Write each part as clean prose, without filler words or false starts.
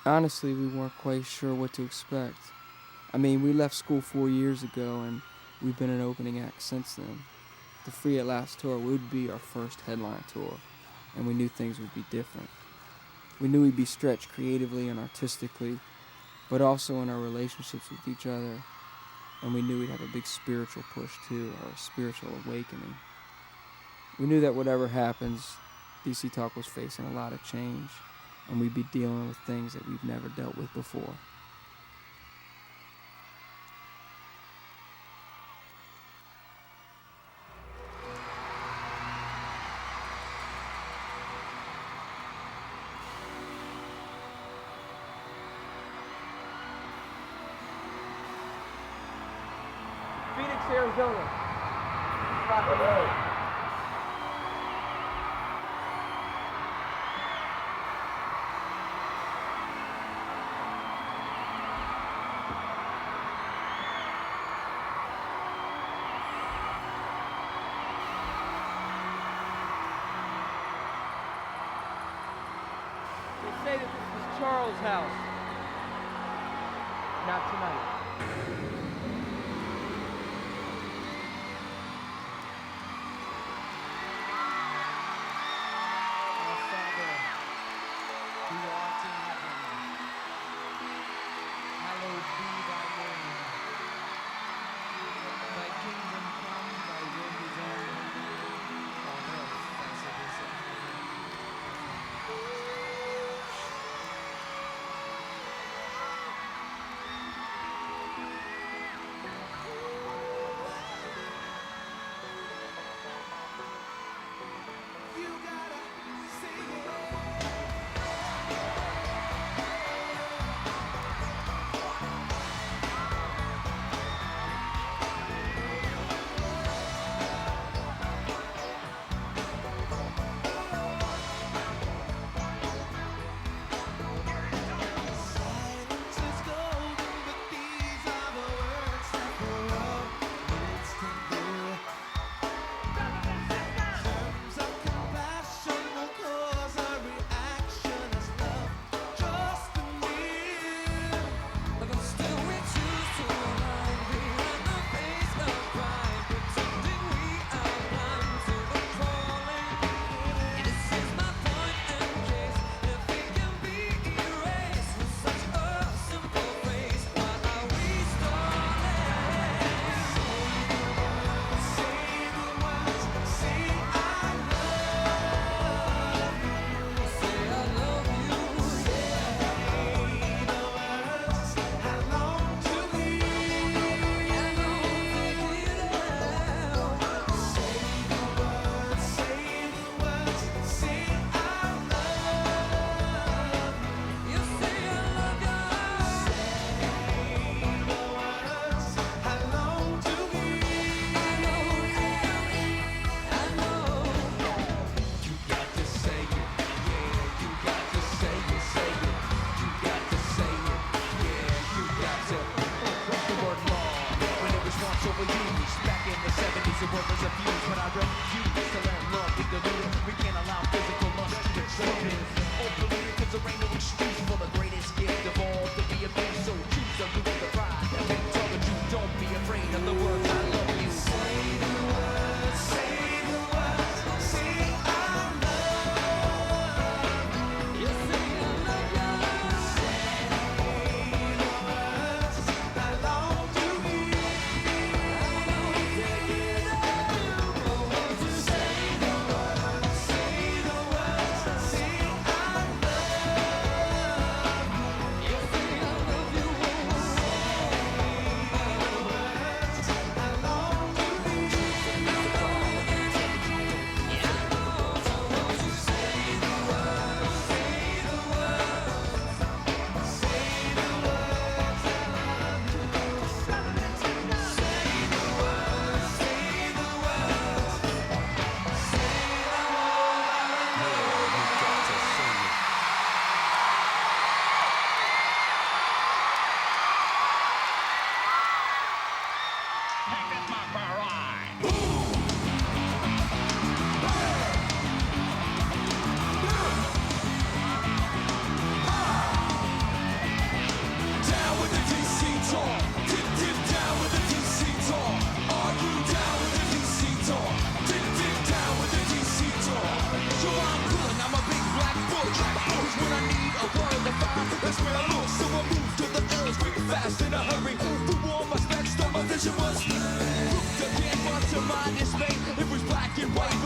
Honestly, we weren't quite sure what to expect. I mean, we left school 4 years ago and we've been an opening act since then. The Free at Last tour would be our first headline tour, and we knew things would be different. We knew we'd be stretched creatively and artistically, but also in our relationships with each other, and we knew we'd have a big spiritual push too, or a spiritual awakening. We knew that whatever happens, DC Talk was facing a lot of change, and we'd be dealing with things that we've never dealt with before. Phoenix, Arizona. They say that this is Charles' house. Not tonight. Our Father, who art in heaven, hallowed be thy name. Thy kingdom come, thy will be done, on earth as it is in heaven.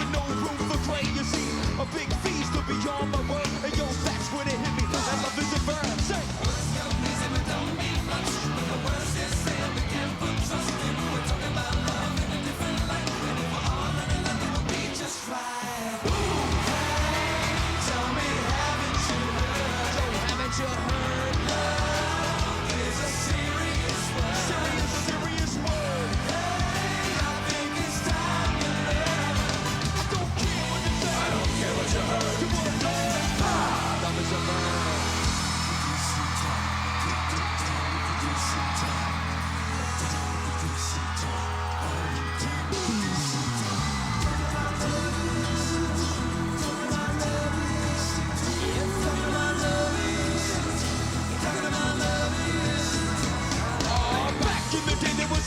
and no room for gray. You see, a big feast to beyond my word. And yo, that's when it hit me. And love is a verb. Say.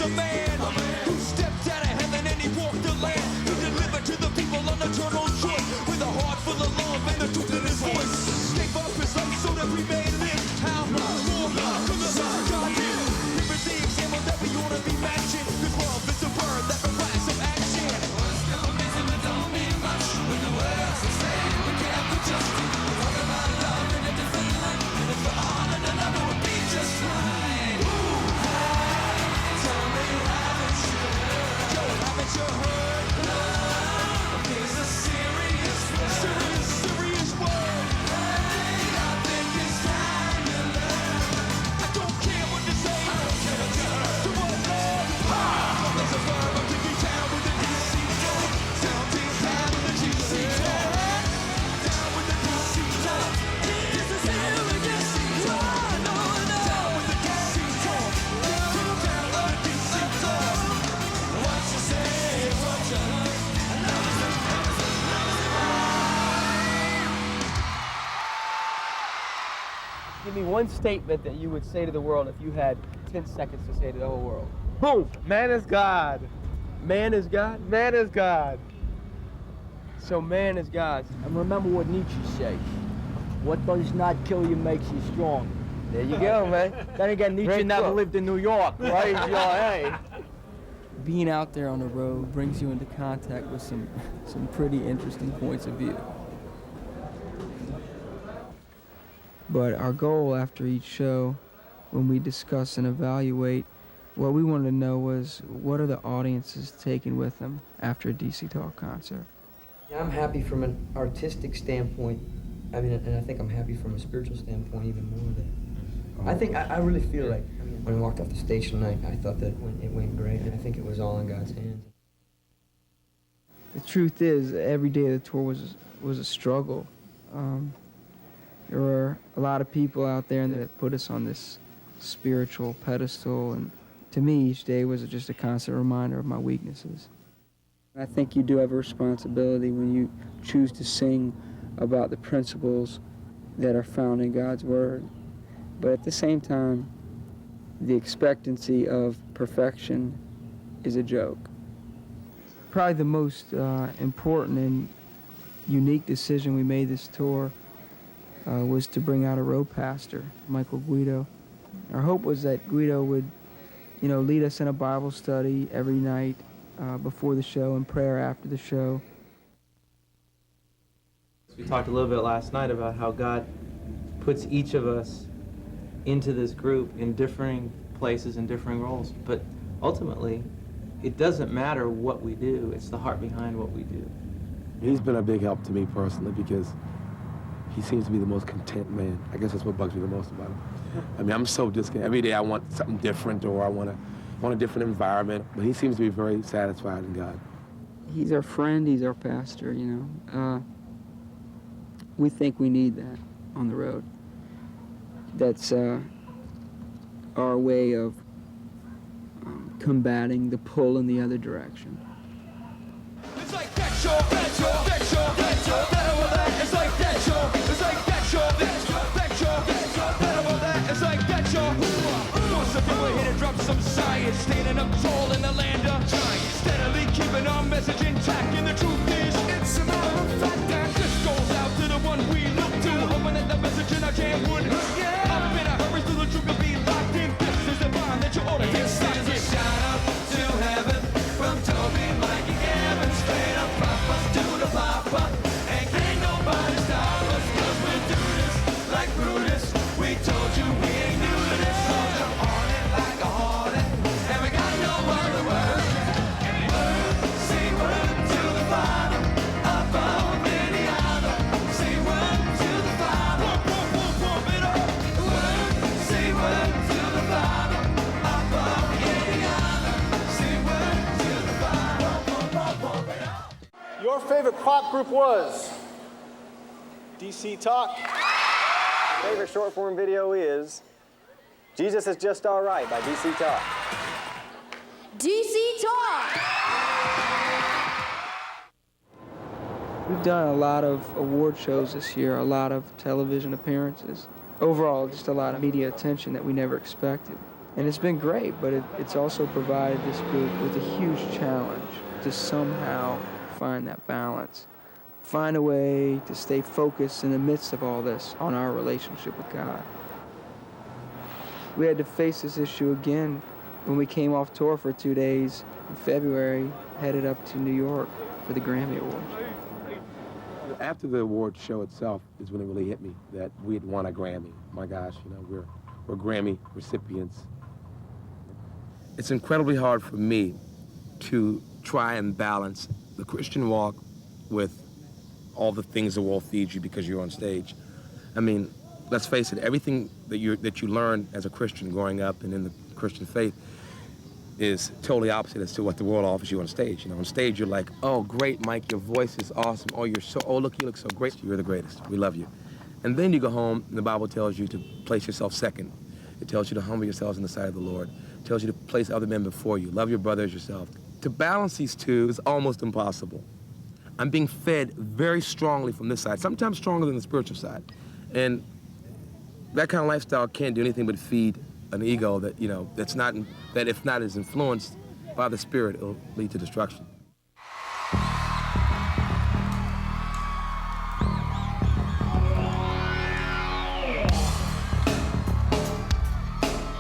A man who stepped out of heaven and he walked the land. He delivered to the people on the eternal truth with a heart full of love and the truth in his voice. Gave up his life so that we may live. How much more could the Son of God give? Here is the example that we ought to be matching. Cause love is a verb that requires some action. Words still amazing but don't mean much. When the world's the same, we can't put just in. Talk about love in a different light. And if we're all in another, we'll be just right. Haven't you heard? Love is a serious word. Hey, I think it's time to learn. I don't care what you say. I don't care what you heard. To what love? Love is a verb. I'm taking down with the DC talk. Sounding down with the GC talk. Down with the DC talk. This is serious talk. No. Down with the DC talk. Down with the DC talk. What you say? Give me one statement that you would say to the world if you had 10 seconds to say to the whole world. Boom! Man is God. Man is God? Man is God. So man is God. And remember what Nietzsche said. What does not kill you makes you strong. There you go, man. Then again, Nietzsche Great never quote. lived in New York, right? You know, hey. Being out there on the road brings you into contact with some pretty interesting points of view. But our goal after each show, when we discuss and evaluate, what we wanted to know was, what are the audiences taking with them after a DC Talk concert? I'm happy from an artistic standpoint. I mean, and I think I'm happy from a spiritual standpoint even more. That I really feel like, when I walked off the stage tonight, I thought that it went great. I think it was all in God's hands. The truth is, every day of the tour was a struggle. There were a lot of people out there that put us on this spiritual pedestal, and to me, each day was just a constant reminder of my weaknesses. I think you do have a responsibility when you choose to sing about the principles that are found in God's Word. But at the same time, the expectancy of perfection is a joke. Probably the most important and unique decision we made this tour was to bring out a road pastor, Michael Guido. Our hope was that Guido would, lead us in a Bible study every night before the show and prayer after the show. We talked a little bit last night about how God puts each of us into this group in differing places and differing roles, but ultimately, it doesn't matter what we do, it's the heart behind what we do. He's been a big help to me personally because he seems to be the most content man. I guess that's what bugs me the most about him. I mean, I'm so discontent. Every day I want something different, or I want a different environment, but he seems to be very satisfied in God. He's our friend, he's our pastor, We think we need that on the road. That's our way of combating the pull in the other direction. It's like that show, that show, that show, that show, that over that. It's like that show, it's like that show, that show, that show, that over that. It's like that show. Most of you are here to drop some science, standing up tall in the land of giants, steadily keeping our message intact. And the truth is, it's a matter of fact that this goes out to the one we look to, hoping that the message in our jam would up in a hurry so the truth could be locked in. This is the bond that you ought to get stuck in. Shout out to heaven from Toby, Mike, and Gavin, straight up Papa. Your favorite pop group was DC Talk. Favorite short form video is Jesus is Just Alright by DC Talk. DC Talk! We've done a lot of award shows this year, a lot of television appearances. Overall, just a lot of media attention that we never expected. And it's been great, but it's also provided this group with a huge challenge to somehow find that balance. Find a way to stay focused in the midst of all this on our relationship with God. We had to face this issue again when we came off tour for 2 days in February, headed up to New York for the Grammy Awards. After the award show itself is when it really hit me that we had won a Grammy. My gosh, you know, we're Grammy recipients. It's incredibly hard for me to try and balance the Christian walk with all the things the world feeds you because you're on stage. I mean, let's face it, everything that you learn as a Christian growing up and in the Christian faith is totally opposite as to what the world offers you on stage. You know, on stage you're like, oh great, Mike, your voice is awesome. Oh, look, you look so great. You're the greatest. We love you. And then you go home and the Bible tells you to place yourself second. It tells you to humble yourselves in the sight of the Lord. It tells you to place other men before you. Love your brother as yourself. To balance these two is almost impossible. I'm being fed very strongly from this side, sometimes stronger than the spiritual side. And that kind of lifestyle can't do anything but feed an ego that, you know, that if not is influenced by the Spirit, it'll lead to destruction.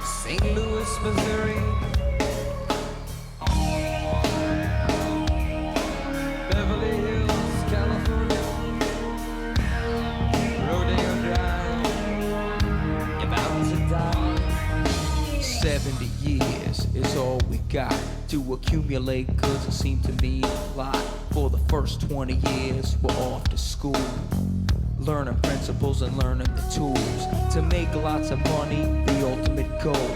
St. Louis, Missouri. Beverly Hills, California. Rodeo Drive. You're bound to die. 70 years is all we got to accumulate, cause it seemed to me a lot. For the first 20 years, we're off to school, learning principles and learning the tools to make lots of money, the ultimate goal.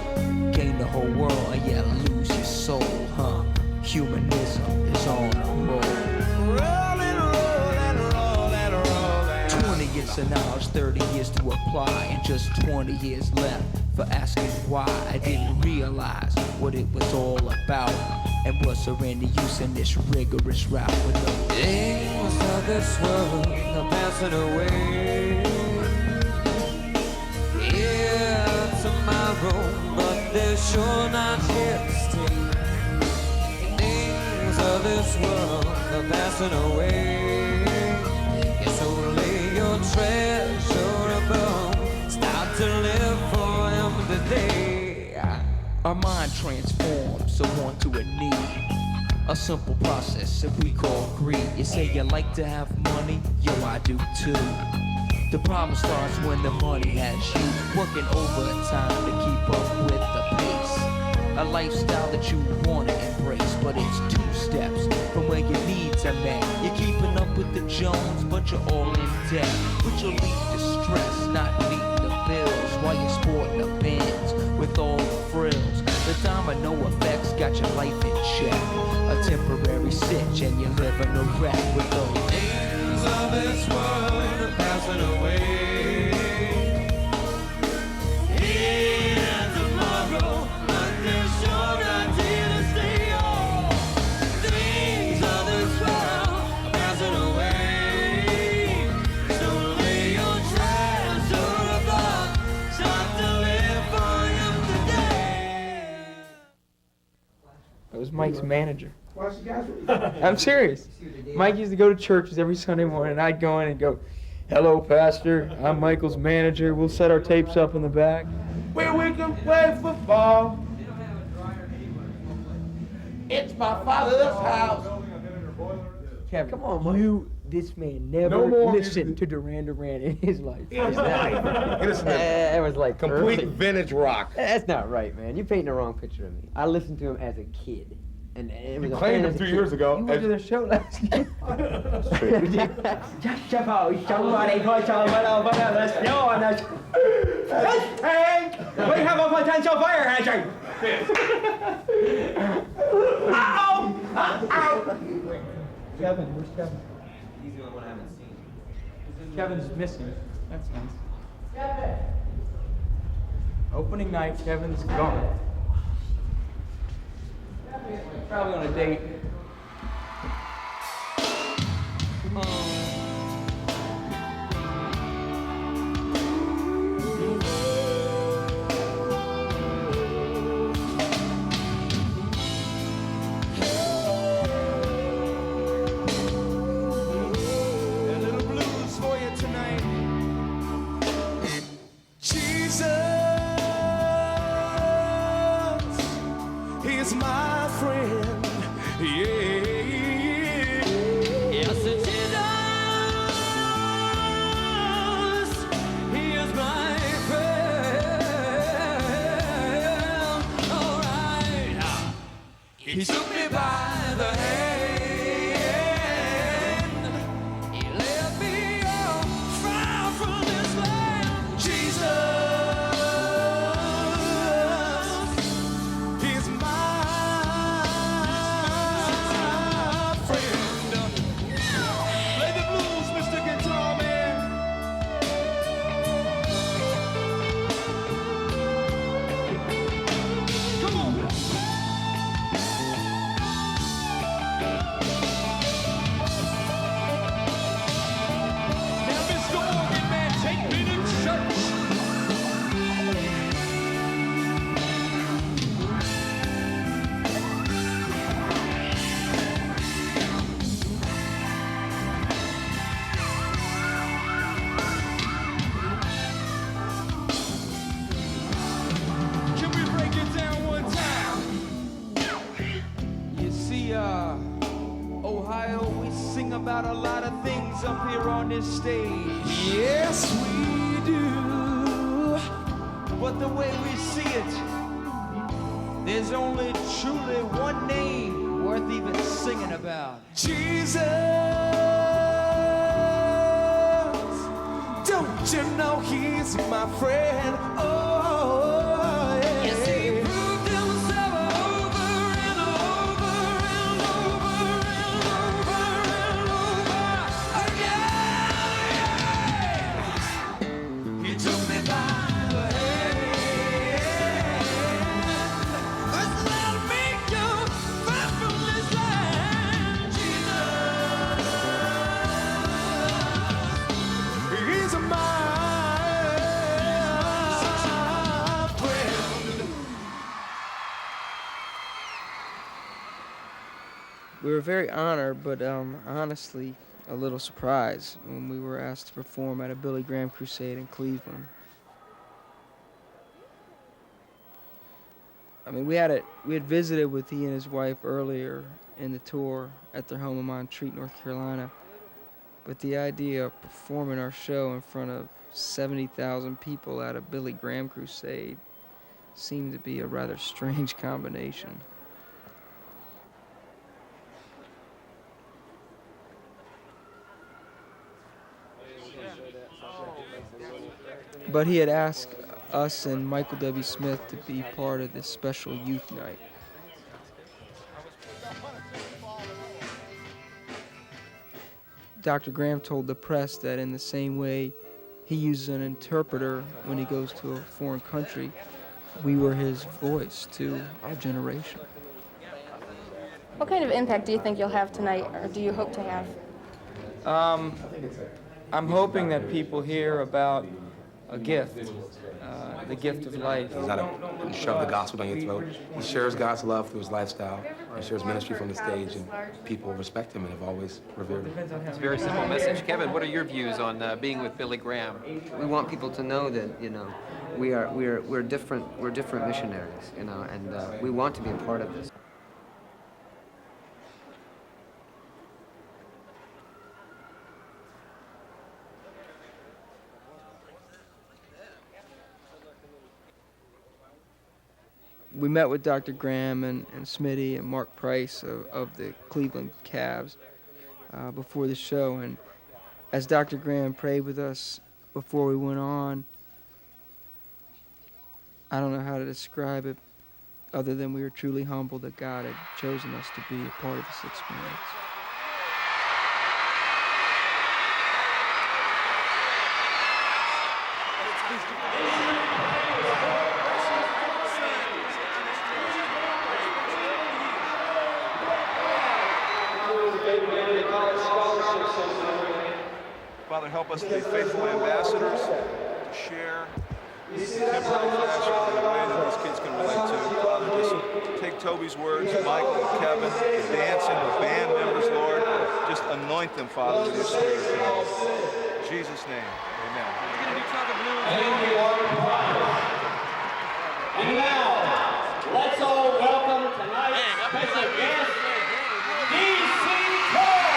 Gain the whole world and yet lose your soul, huh? Humanism is on a roll. Rolling, rolling, rolling, rolling. 20 years of knowledge, 30 years to apply, and just 20 years left for asking why. I didn't realize what it was all about, and was there any use in this rigorous route with no things of this world are passing away. Yeah, tomorrow, but they're sure not here to stay. Things of this world are passing away. It's only your treasure above. Start to live for him today. Our mind transforms from want to a need, a simple process that we call greed. You say you like to have money, yo, I do too. The problem starts when the money has you working overtime to keep up with the pace. A lifestyle that you want to embrace, but it's 2 steps from where your needs are met. You're keeping up with the Jones, but you're all in debt, which will lead to stress, not meeting the bills while you're sporting a Benz with all the frills. The domino effects got your life in check, a temporary sitch, and you're living a wreck with those things of this world are passing away. Yeah, tomorrow, but they're sure not here to stay. Oh, things of this world are passing away. So lay your treasure above, start to live for him today. I was Mike's manager. I'm serious. Mike used to go to churches every Sunday morning, and I'd go in and go, "Hello, Pastor. I'm Michael's manager. We'll set our tapes up in the back. Where we can play football. It's my father's house." Kevin, come on, this man never listened to Duran Duran in his life. It was like complete early. vintage rock. That's not right, man. You're painting the wrong picture of me. I listened to him as a kid. And it was You claimed him 2 years ago. You went to the show last year. Hank, we have a potential fire hazard. Uh-oh! Kevin, where's Kevin? He's the only one I haven't seen. Kevin's missing. That's nice. Kevin! Opening night, Kevin's gone. Probably on a date. A little blues for you tonight. Jesus is my friend. Yeah. Yes, Jesus, He is my friend. All right. He took me by the hand. He led me on far from this land. Jesus is my friend. Play the blues, Mr. Guitar Man. Come on. Now, Mr. Organ Man, take me to church. Can we break it down one time? You see, Ohio, we sing about a lot of things up here on this stage. Yes, we do. But the way we see it, there's only truly one name worth even singing about. Jesus. Don't you know He's my friend? Oh, yeah. Yes, He proved Himself over and over and over and over and over again. He took me by the hand. First let me go far from this land. Jesus, He's my friend. We were very honored, but honestly a little surprised when we were asked to perform at a Billy Graham crusade in Cleveland. I mean, we had visited with he and his wife earlier in the tour at their home in Montreat, North Carolina. But the idea of performing our show in front of 70,000 people at a Billy Graham crusade seemed to be a rather strange combination. But he had asked us and Michael W. Smith to be part of this special youth night. Dr. Graham told the press that in the same way he uses an interpreter when he goes to a foreign country, we were his voice to our generation. What kind of impact do you think you'll have tonight, or do you hope to have? I'm hoping that people hear about a gift, the gift of life. He's not a shove the gospel down your throat. He shares God's love through his lifestyle. He shares ministry from the stage, and people respect him and have always revered him. It's a very simple message. Kevin, what are your views on being with Billy Graham? We want people to know that, you know, we're different missionaries, you know, and we want to be a part of this. We met with Dr. Graham and Smitty and Mark Price of the Cleveland Cavs before the show, and as Dr. Graham prayed with us before we went on, I don't know how to describe it other than we were truly humbled that God had chosen us to be a part of this experience. Father, help us to be faithful ambassadors, to share contemporary fashion in a way that these kids can relate to. Father, just take Toby's words, Michael, Kevin, the dancing, the band members, Lord. Just anoint them, Father, with your Spirit. In Jesus' name, amen. And now, let's all welcome tonight's special guest, DC Talk.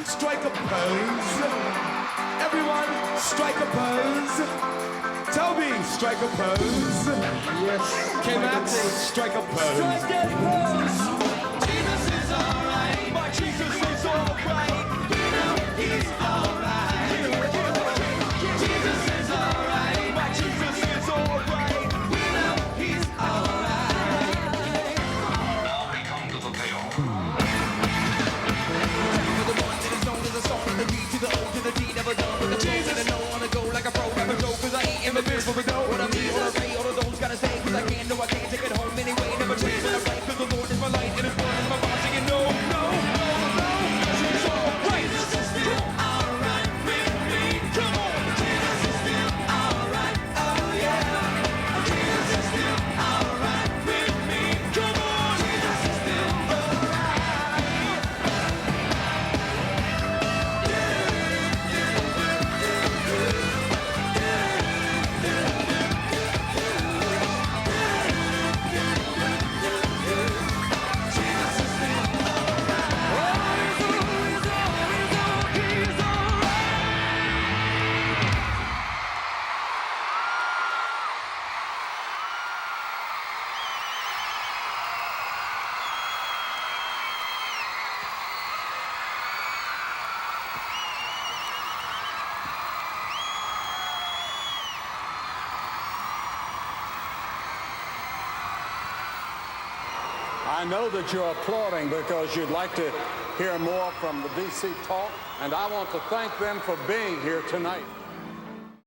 Strike a pose. Everyone, strike a pose. Toby, strike a pose. Yes. K-Max, strike a pose. Strike that pose. Jesus is alright. My Jesus is alright. You know he's alright. Jesus is alright. My Jesus is alright. You know he's alright. Now we come to the payoff. For the dough, what I mean, what I say, all of those gotta say, cause I can't, no, I can't take it home anyway, never change when I write, cause the Lord is my light, and his word is my boss, singing no, no, no, no, Jesus is alright, Jesus is still alright with me, come on, Jesus is still alright, oh yeah, Jesus is still alright with me, come on, Jesus is still alright. I know that you're applauding because you'd like to hear more from the BC Talk, and I want to thank them for being here tonight.